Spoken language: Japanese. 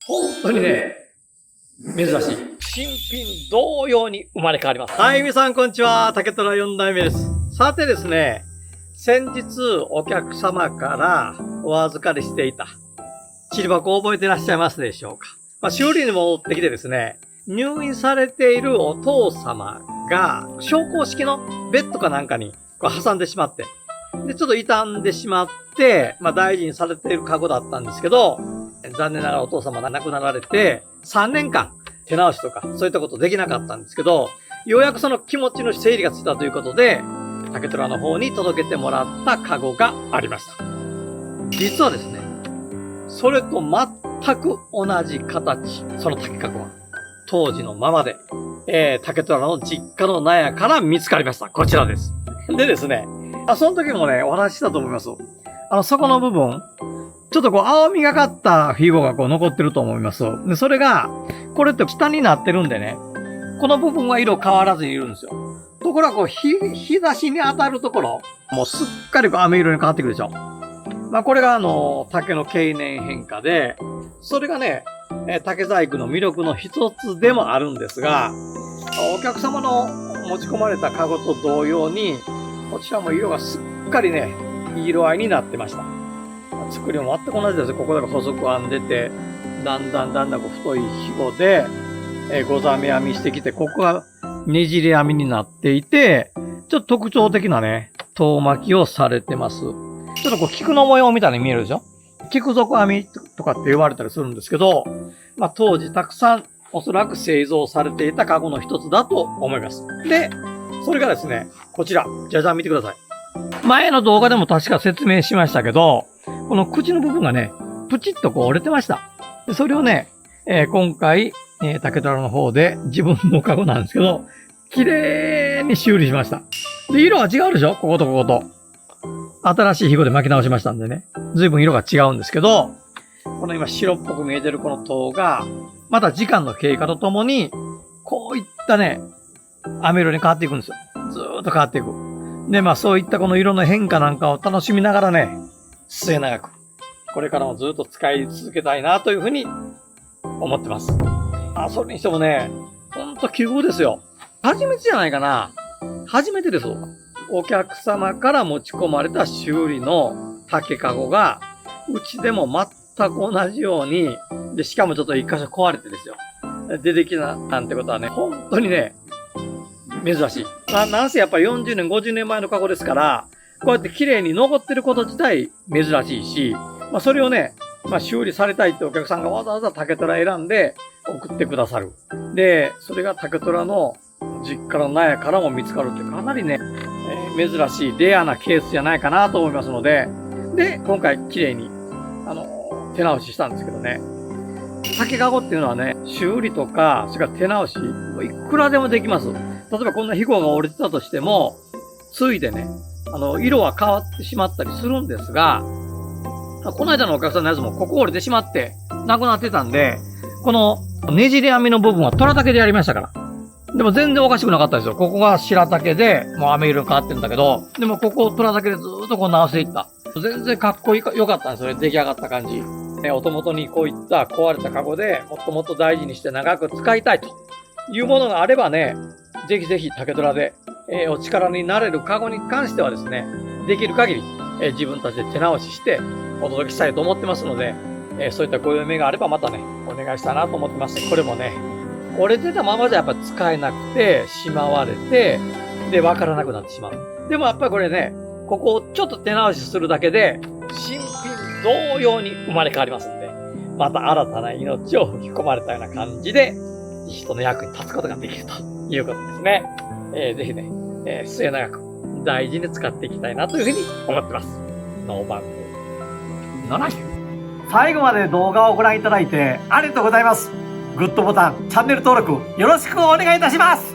本当にね、珍しい。新品同様に生まれ変わります。はい、皆さんこんにちは。竹虎4代目です。さてですね、先日お客様からお預かりしていたチリ箱を覚えていらっしゃいますでしょうか。修理に戻ってきてですね、入院されているお父様が昇降式のベッドかなんかに挟んでしまって、で、ちょっと傷んでしまって、大事にされているカゴだったんですけど、残念ながらお父様が亡くなられて、3年間手直しとかそういったことできなかったんですけど、ようやくその気持ちの整理がついたということで、竹虎の方に届けてもらったカゴがありました。実はですね、それと全く同じ形、その竹カゴは当時のままで、竹虎の実家の納屋から見つかりました。こちらです。でですね、その時もね、お話ししたと思います。そこの部分、ちょっと青みがかったひごが残ってると思います。で、それが、これって下になってるんでね、この部分は色変わらずにいるんですよ。ところが日差しに当たるところ、もうすっかり飴色に変わってくるでしょ。これが竹の経年変化で、それがね、竹細工の魅力の一つでもあるんですが、お客様の持ち込まれたカゴと同様に、こちらも色がすっかりね、いい色合いになってました。作りも全く同じですよ。ここだけ細く編んでて、だんだん太いひごで、ござ目編みしてきて、ここがねじり編みになっていて、ちょっと特徴的なね、遠巻きをされてます。ちょっと菊の模様みたいに見えるでしょ？菊属編みとかって言われたりするんですけど、当時たくさんおそらく製造されていたカゴの一つだと思います。で、それがですね、こちら、じゃじゃん見てください。前の動画でも確か説明しましたけど、この口の部分がね、プチッと折れてました。でそれをね、今回、竹虎の方で自分のカゴなんですけど、綺麗に修理しました。で、色は違うでしょ？こことここと。新しいひごで巻き直しましたんでね。随分色が違うんですけど、この今白っぽく見えてるこの塔が、また時間の経過とともに、こういったね、飴色に変わっていくんですよ。ずーっと変わっていく。で、そういったこの色の変化なんかを楽しみながらね、末永く、これからもずっと使い続けたいなというふうに思ってます。それにしてもね、ほんと奇遇ですよ。初めてじゃないかな。初めてです。お客様から持ち込まれた修理の竹かごが、うちでも全く同じように、で、しかもちょっと一箇所壊れてですよ。出てきたなんてことはね、本当にね、珍しい。なんせやっぱり40年、50年前のカゴですから、こうやって綺麗に残ってること自体珍しいし、それをね、修理されたいってお客さんがわざわざ竹虎選んで送ってくださる。で、それが竹虎の実家の納屋からも見つかるってかなりね、珍しいレアなケースじゃないかなと思いますので、で、今回綺麗に、手直ししたんですけどね。竹かごっていうのはね、修理とか、それから手直し、いくらでもできます。例えばこんなひごが折れてたとしても、ついでね、色は変わってしまったりするんですが、この間のお客さんのやつもここ折れてしまって、なくなってたんで、このねじり編みの部分は虎竹でやりましたから。でも全然おかしくなかったですよ。ここが白竹で、もう飴色変わってるんだけど、でもここを虎竹でずーっと直していった。全然かっこよかったんですよね。出来上がった感じ。お手元にこういった壊れたカゴでもっともっと大事にして長く使いたいというものがあればね、ぜひぜひ竹虎で、お力になれるカゴに関してはですね、できる限り、自分たちで手直ししてお届けしたいと思ってますので、そういったご用命があればまたね、お願いしたいなと思ってます。これもね、折れてたままじゃやっぱ使えなくて、しまわれて、で、わからなくなってしまう。でもやっぱりこれね、ここをちょっと手直しするだけで、新品同様に生まれ変わりますんで、また新たな命を吹き込まれたような感じで、人の役に立つことができるということですね。ぜひね、末永く大事に使っていきたいなというふうに思ってます。ノーバンク70。最後まで動画をご覧いただいてありがとうございます。グッドボタン、チャンネル登録よろしくお願いいたします。